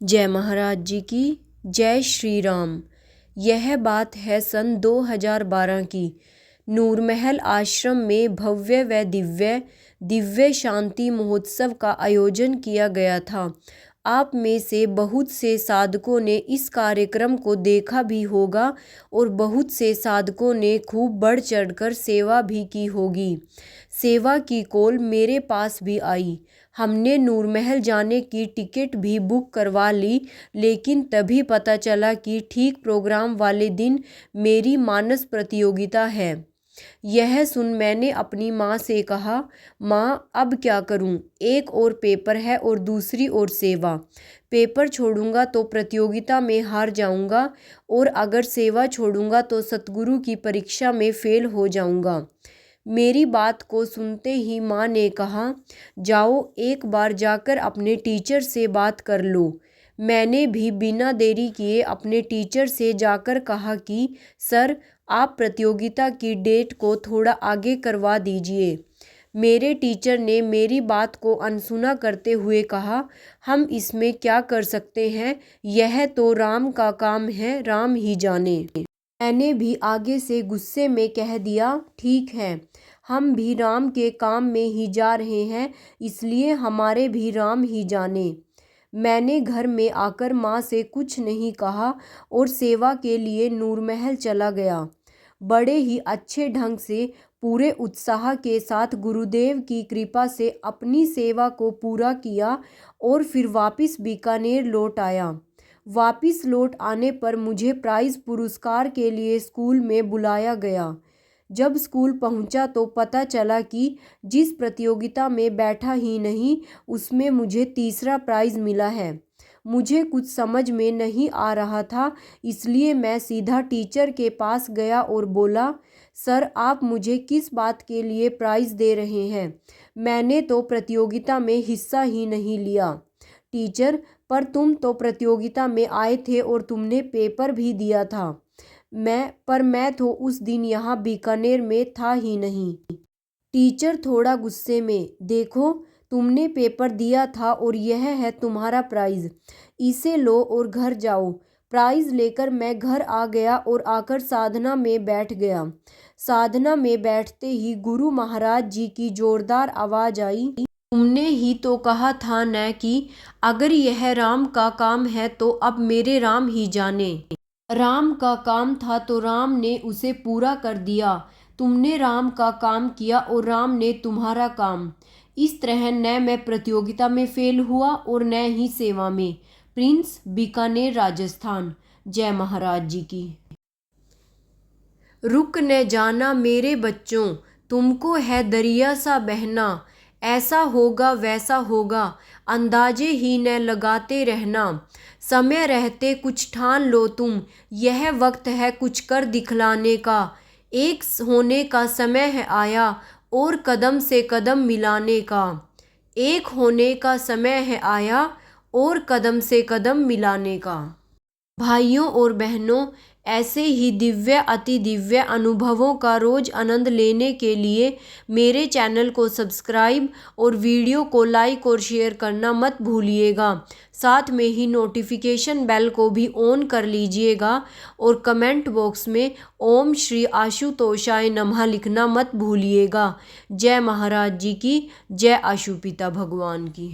जय महाराज जी की जय श्री राम। यह बात है सन 2012 की। नूरमहल आश्रम में भव्य व दिव्य शांति महोत्सव का आयोजन किया गया था। आप में से बहुत से साधकों ने इस कार्यक्रम को देखा भी होगा और बहुत से साधकों ने खूब बढ़ चढ़कर सेवा भी की होगी। सेवा की कॉल मेरे पास भी आई। हमने नूरमहल जाने की टिकट भी बुक करवा ली, लेकिन तभी पता चला कि ठीक प्रोग्राम वाले दिन मेरी मानस प्रतियोगिता है। यह सुन मैंने अपनी माँ से कहा, माँ अब क्या करूँ? एक और पेपर है और दूसरी ओर सेवा। पेपर छोड़ूंगा तो प्रतियोगिता में हार जाऊंगा और अगर सेवा छोड़ूंगा तो सतगुरु की परीक्षा में फेल हो जाऊंगा। मेरी बात को सुनते ही माँ ने कहा, जाओ एक बार जाकर अपने टीचर से बात कर लो। मैंने भी बिना देरी किए अपने टीचर से जाकर कहा कि सर, आप प्रतियोगिता की डेट को थोड़ा आगे करवा दीजिए। मेरे टीचर ने मेरी बात को अनसुना करते हुए कहा, हम इसमें क्या कर सकते हैं, यह तो राम का काम है, राम ही जाने। मैंने भी आगे से गुस्से में कह दिया, ठीक है, हम भी राम के काम में ही जा रहे हैं, इसलिए हमारे भी राम ही जाने। मैंने घर में आकर माँ से कुछ नहीं कहा और सेवा के लिए नूरमहल चला गया। बड़े ही अच्छे ढंग से पूरे उत्साह के साथ गुरुदेव की कृपा से अपनी सेवा को पूरा किया और फिर वापस बीकानेर लौट आया। वापस लौट आने पर मुझे प्राइज़ पुरस्कार के लिए स्कूल में बुलाया गया। जब स्कूल पहुंचा तो पता चला कि जिस प्रतियोगिता में बैठा ही नहीं, उसमें मुझे तीसरा प्राइज़ मिला है। मुझे कुछ समझ में नहीं आ रहा था, इसलिए मैं सीधा टीचर के पास गया और बोला, सर आप मुझे किस बात के लिए प्राइज़ दे रहे हैं? मैंने तो प्रतियोगिता में हिस्सा ही नहीं लिया। टीचर, पर तुम तो प्रतियोगिता में आए थे और तुमने पेपर भी दिया था। मैं तो उस दिन यहाँ बीकानेर में था ही नहीं। टीचर थोड़ा गुस्से में, देखो तुमने पेपर दिया था और यह है तुम्हारा प्राइज़, इसे लो और घर जाओ। प्राइज़ लेकर मैं घर आ गया और आकर साधना में बैठ गया। साधना में बैठते ही गुरु महाराज जी की जोरदार आवाज़ आई, तुमने ही तो कहा था न कि अगर यह राम का काम है तो अब मेरे राम ही जाने। राम का काम था तो राम ने उसे पूरा कर दिया। तुमने राम का काम किया और राम ने तुम्हारा काम। इस तरह न मैं प्रतियोगिता में फेल हुआ और न ही सेवा में। प्रिंस, बीकानेर, राजस्थान। जय महाराज जी की। रुक न जाना मेरे बच्चों, तुमको है दरिया सा बहना, ऐसा होगा वैसा होगा, अंदाजे ही न लगाते रहना। समय रहते कुछ ठान लो तुम, यह वक्त है कुछ कर दिखलाने का। एक होने का समय है आया और कदम से कदम मिलाने का। एक होने का समय है आया और कदम से कदम मिलाने का। भाइयों और बहनों, ऐसे ही दिव्य अति दिव्य अनुभवों का रोज आनंद लेने के लिए मेरे चैनल को सब्सक्राइब और वीडियो को लाइक और शेयर करना मत भूलिएगा। साथ में ही नोटिफिकेशन बेल को भी ऑन कर लीजिएगा और कमेंट बॉक्स में ओम श्री आशुतोषाय नमः लिखना मत भूलिएगा। जय महाराज जी की, जय आशुपिता भगवान की।